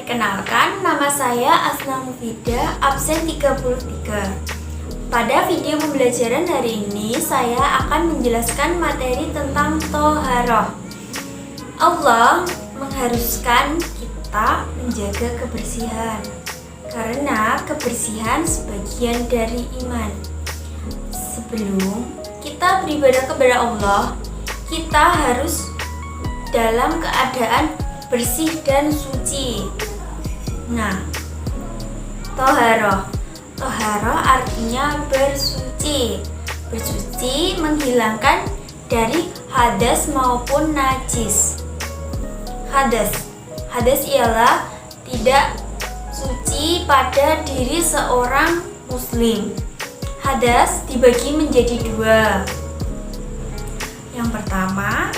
Perkenalkan, nama saya Asna Mufida, absen 33. Pada video pembelajaran hari ini, saya akan menjelaskan materi tentang Toharoh. Allah mengharuskan kita menjaga kebersihan, karena kebersihan sebagian dari iman. Sebelum kita beribadah kepada Allah, kita harus dalam keadaan bersih dan suci. Nah, Toharoh artinya bersuci. Bersuci menghilangkan dari hadas maupun najis. Hadas ialah tidak suci pada diri seorang muslim. Hadas dibagi menjadi dua. Yang pertama,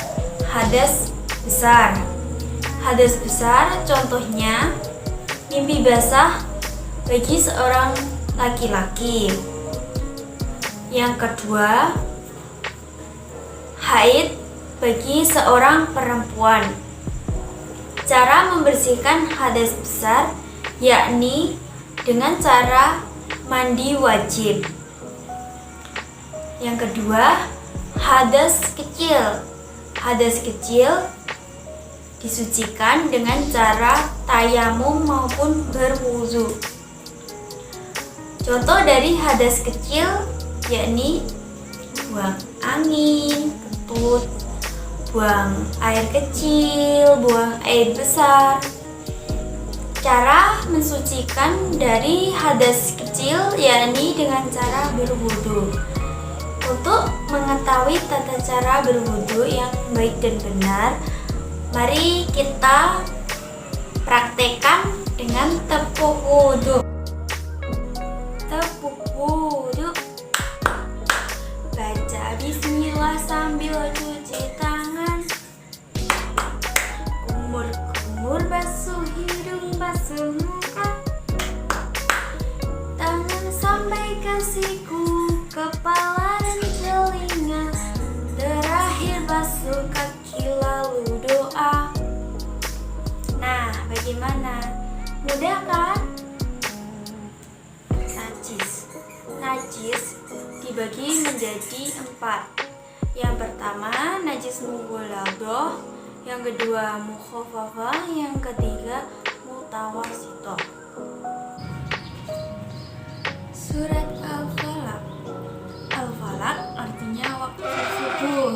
hadas besar. Hadas besar contohnya mimpi basah bagi seorang laki-laki. Yang kedua, haid bagi seorang perempuan. Cara membersihkan hadas besar yakni dengan cara mandi wajib. Yang kedua, hadas kecil. Hadas kecil disucikan dengan cara tayamum maupun berwudu. Contoh dari hadas kecil yakni buang angin, kentut, buang air kecil, buang air besar. Cara mensucikan dari hadas kecil yakni dengan cara berwudu. Untuk mengetahui tata cara berwudu yang baik dan benar, mari kita praktekkan dengan tepuk wudu. Tepuk wudu. Baca bismillah sambil cuci tangan. Kumur basuh hidung, basuh muka. Tangan sampai ke siku, kepala dan telinga. Terakhir basuh kaki lalu doa. Nah, bagaimana? Mudah kan? Najis dibagi menjadi 4. Yang pertama, najis mughaladoh. Yang kedua, mukhafafah. Yang ketiga, mutawasitoh. Surat Al-Falaq. Al-Falaq artinya waktu subuh.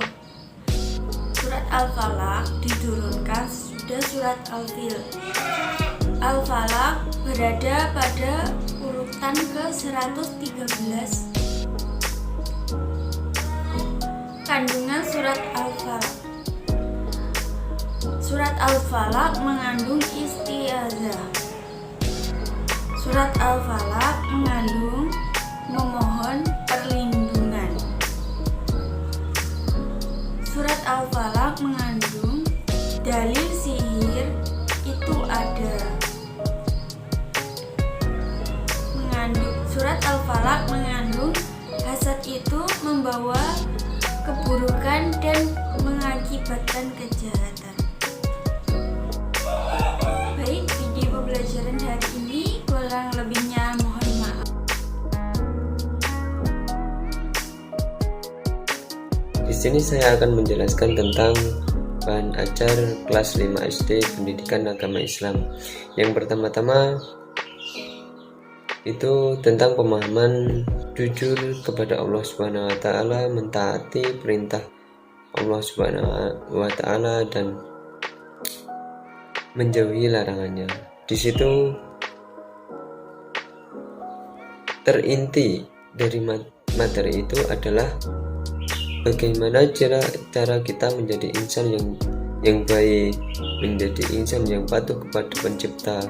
Surat Al-Falaq diturunkan sudah surat Al-Fil. Al-Falaq berada pada urutan ke-113 kandungan surat Al-Falaq. Surat Al-Falaq mengandung isti'adzah. Surat Al-Falaq mengandung memohon perlindungan. Surat Al-Falaq mengandung dalil sihir itu ada. Surat Al-Falaq mengandung hasad itu membawa keburukan dan mengakibatkan kejahatan. Baik, video pembelajaran hari ini kurang lebihnya mohon maaf. Di sini saya akan menjelaskan tentang bahan ajar kelas 5 SD Pendidikan Agama Islam. Yang pertama-tama itu tentang pemahaman jujur kepada Allah Subhanahu wa taala, mentaati perintah Allah Subhanahu wa taala dan menjauhi larangannya. Di situ terinti dari materi itu adalah bagaimana cara kita menjadi insan yang baik, menjadi insan yang patuh kepada pencipta,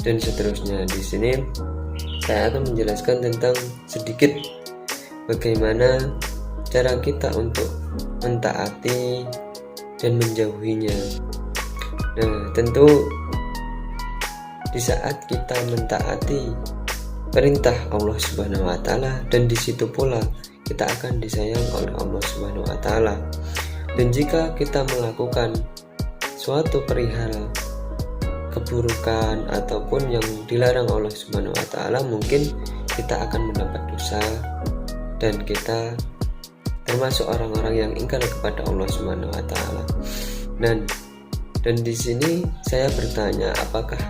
dan seterusnya. Di sini saya akan menjelaskan tentang sedikit bagaimana cara kita untuk mentaati dan menjauhinya. Nah, tentu di saat kita mentaati perintah Allah Subhanahu wa taala, dan di situ pula kita akan disayang oleh Allah Subhanahu wa taala. Dan jika kita melakukan suatu perihal keburukan ataupun yang dilarang Allah Subhanahu wa taala, mungkin kita akan mendapat dosa dan kita termasuk orang-orang yang ingkar kepada Allah Subhanahu wa taala. Dan di sini saya bertanya, apakah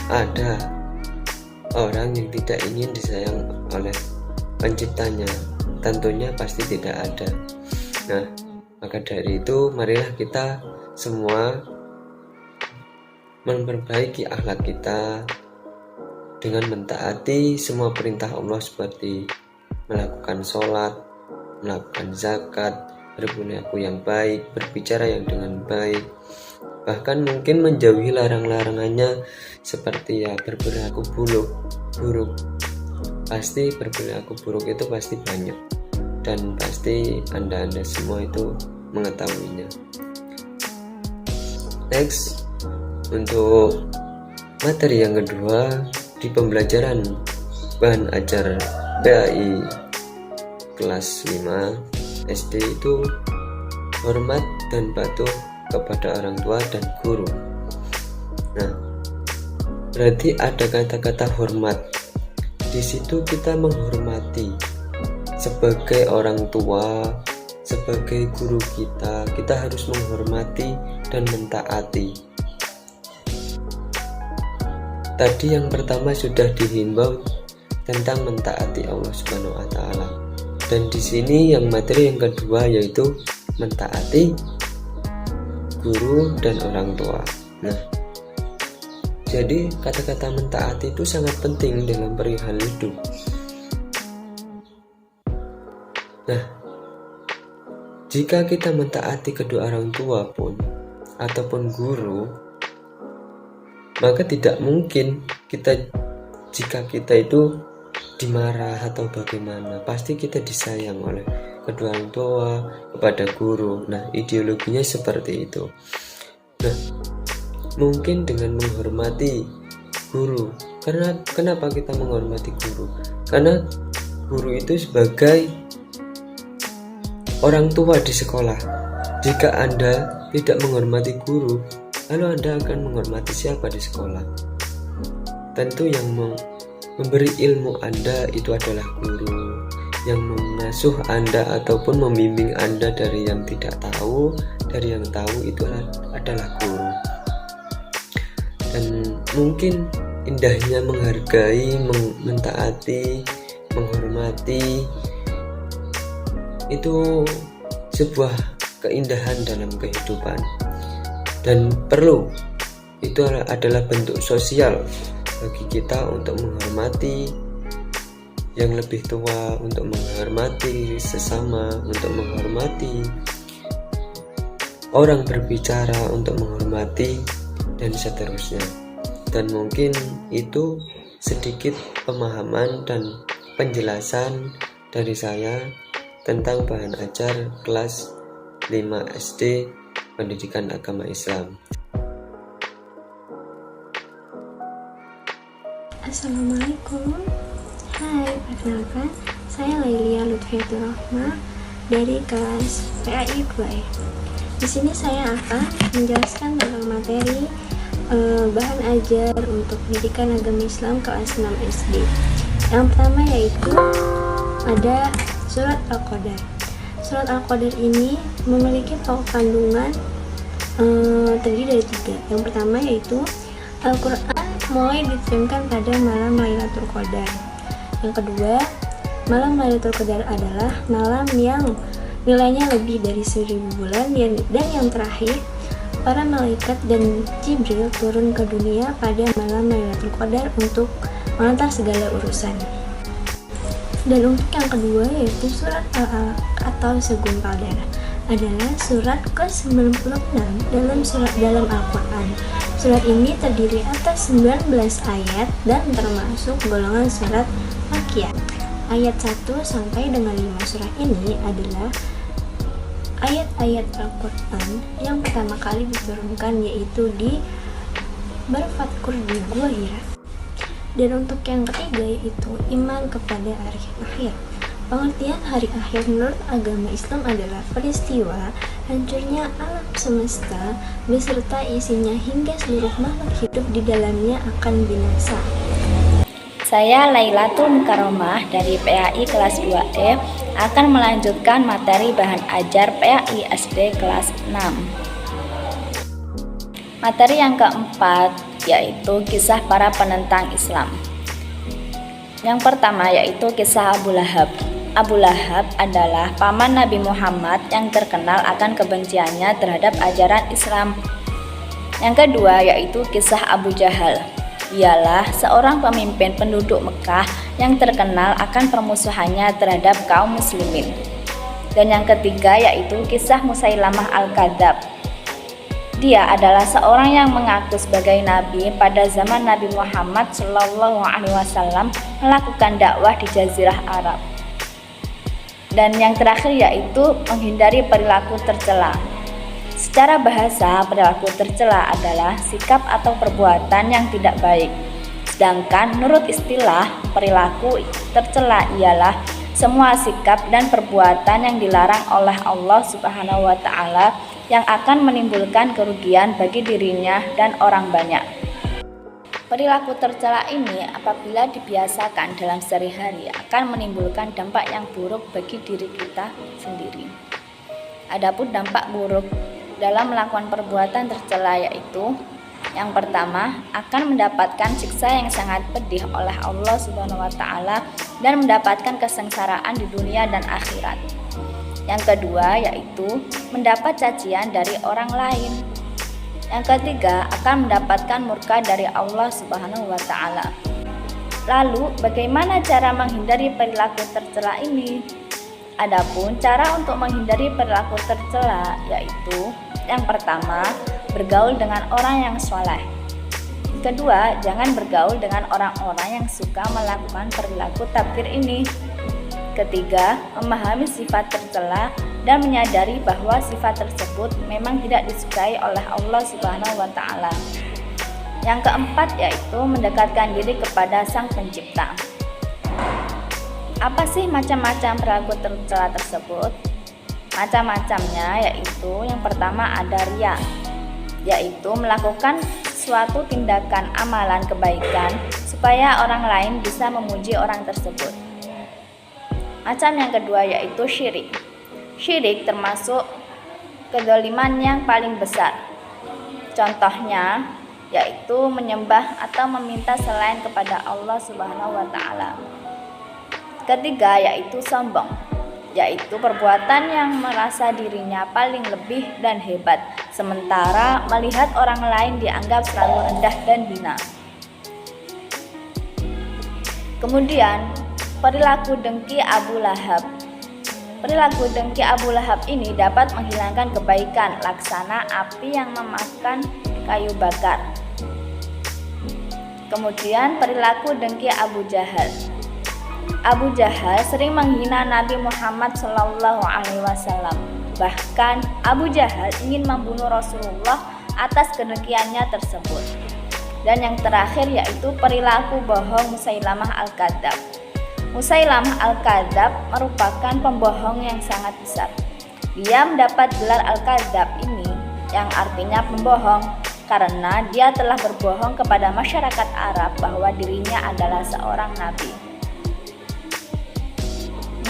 ada orang yang tidak ingin disayang oleh penciptanya? Tentunya pasti tidak ada. Nah, maka dari itu marilah kita semua memperbaiki akhlak kita dengan mentaati semua perintah Allah seperti melakukan sholat, melakukan zakat, berperilaku yang baik, berbicara yang dengan baik, bahkan mungkin menjauhi larang-larangannya seperti berperilaku buruk. Pasti berperilaku buruk itu pasti banyak dan pasti anda semua itu mengetahuinya. Next, untuk materi yang kedua di pembelajaran bahan ajar PAI kelas 5 SD itu hormat dan patuh kepada orang tua dan guru. Nah, berarti ada kata-kata hormat. Di situ kita menghormati sebagai orang tua, sebagai guru kita harus menghormati dan mentaati. Tadi yang pertama sudah dihimbau tentang mentaati Allah Subhanahu wa taala. Dan di sini yang materi yang kedua yaitu mentaati guru dan orang tua. Nah, jadi kata-kata mentaati itu sangat penting dalam perihal hidup. Nah, jika kita mentaati kedua orang tua pun ataupun guru, maka tidak mungkin jika kita itu dimarah atau bagaimana, pasti kita disayang oleh kedua orang tua, kepada guru. Nah, ideologinya seperti itu. Nah, mungkin dengan menghormati guru, karena kenapa kita menghormati guru? Karena guru itu sebagai orang tua di sekolah. Jika Anda tidak menghormati guru, lalu Anda akan menghormati siapa di sekolah? Tentu yang memberi ilmu Anda itu adalah guru. Yang mengasuh Anda ataupun membimbing Anda dari yang tidak tahu, dari yang tahu itu adalah guru. Dan mungkin indahnya menghargai, mentaati, menghormati itu sebuah keindahan dalam kehidupan. Dan perlu, itu adalah bentuk sosial bagi kita untuk menghormati yang lebih tua, untuk menghormati sesama, untuk menghormati orang berbicara, untuk menghormati dan seterusnya. Dan mungkin itu sedikit pemahaman dan penjelasan dari saya tentang bahan ajar kelas 5 SD Pendidikan Agama Islam. Assalamualaikum. Hai, perkenalkan saya Lailia Lutfiatur Rahma dari kelas PAI 2E. Di sini saya akan menjelaskan tentang materi bahan ajar untuk pendidikan agama Islam kelas 6 SD. Yang pertama yaitu ada surat Al-Qadar. Surat Al-Qadar ini memiliki pokok kandungan terdiri dari 3. Yang pertama yaitu Al-Quran mulai diturunkan pada malam Lailatul Qadar. Yang kedua, malam Lailatul Qadar adalah malam yang nilainya lebih dari 1000 bulan. Dan yang terakhir, para malaikat dan Jibril turun ke dunia pada malam Lailatul Qadar untuk mengantar segala urusan. Dan untuk yang kedua yaitu surat Al-Alaq atau segumpal darah adalah surat ke-96 dalam Al-Quran. Surat ini terdiri atas 19 ayat dan termasuk golongan surat Makkiyah. Ayat 1 sampai dengan 5 surat ini adalah ayat-ayat Al-Quran yang pertama kali diturunkan, yaitu di Berfatkur di Gua Hira. Dan untuk yang ketiga yaitu iman kepada hari akhir. Pengertian hari akhir menurut agama Islam adalah peristiwa hancurnya alam semesta beserta isinya hingga seluruh makhluk hidup di dalamnya akan binasa. Saya Lailatul Mukarramah dari PAI kelas 2E akan melanjutkan materi bahan ajar PAI SD kelas 6. Materi yang keempat yaitu kisah para penentang Islam. Yang pertama yaitu kisah Abu Lahab. Abu Lahab adalah paman Nabi Muhammad yang terkenal akan kebenciannya terhadap ajaran Islam. Yang kedua yaitu kisah Abu Jahal. Ialah seorang pemimpin penduduk Mekah yang terkenal akan permusuhannya terhadap kaum muslimin. Dan yang ketiga yaitu kisah Musailamah Al-Kadzab. Dia adalah seorang yang mengaku sebagai nabi pada zaman Nabi Muhammad SAW melakukan dakwah di Jazirah Arab. Dan yang terakhir yaitu menghindari perilaku tercela. Secara bahasa, perilaku tercela adalah sikap atau perbuatan yang tidak baik. Sedangkan menurut istilah, perilaku tercela ialah semua sikap dan perbuatan yang dilarang oleh Allah Subhanahu wa Ta'ala yang akan menimbulkan kerugian bagi dirinya dan orang banyak. Perilaku tercela ini apabila dibiasakan dalam sehari-hari akan menimbulkan dampak yang buruk bagi diri kita sendiri. Adapun dampak buruk dalam melakukan perbuatan tercela yaitu yang pertama akan mendapatkan siksa yang sangat pedih oleh Allah Subhanahu wa Ta'ala dan mendapatkan kesengsaraan di dunia dan akhirat. Yang kedua yaitu mendapat cacian dari orang lain. Yang ketiga akan mendapatkan murka dari Allah Subhanahu wa Ta'ala. Lalu bagaimana cara menghindari perilaku tercela ini? Adapun cara untuk menghindari perilaku tercela yaitu yang pertama, bergaul dengan orang yang soleh. Kedua, jangan bergaul dengan orang-orang yang suka melakukan perilaku tabdzir ini. Ketiga, memahami sifat tercela dan menyadari bahwa sifat tersebut memang tidak disukai oleh Allah Subhanahu wa Ta'ala. Yang keempat yaitu mendekatkan diri kepada Sang Pencipta. Apa sih macam-macam perilaku tercela tersebut? Macam-macamnya yaitu yang pertama ada riya, yaitu melakukan suatu tindakan amalan kebaikan supaya orang lain bisa memuji orang tersebut. Macam yang kedua yaitu syirik. Syirik termasuk kedzaliman yang paling besar. Contohnya yaitu menyembah atau meminta selain kepada Allah Subhanahu wa Ta'ala. Ketiga yaitu sombong, yaitu perbuatan yang merasa dirinya paling lebih dan hebat, sementara melihat orang lain dianggap selalu rendah dan hina. Kemudian, perilaku dengki Abu Lahab. Perilaku dengki Abu Lahab ini dapat menghilangkan kebaikan, laksana api yang memakan kayu bakar. Kemudian, perilaku dengki Abu Jahal. Abu Jahal sering menghina Nabi Muhammad SAW. Bahkan Abu Jahal ingin membunuh Rasulullah atas kedengkiannya tersebut. Dan yang terakhir yaitu perilaku bohong Musailamah Al-Kadzab. Musailamah Al-Kadzab merupakan pembohong yang sangat besar. Dia mendapat gelar Al-Kadzab ini yang artinya pembohong karena dia telah berbohong kepada masyarakat Arab bahwa dirinya adalah seorang nabi.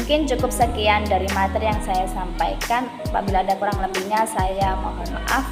Mungkin cukup sekian dari materi yang saya sampaikan. Apabila ada kurang lebihnya saya mohon maaf.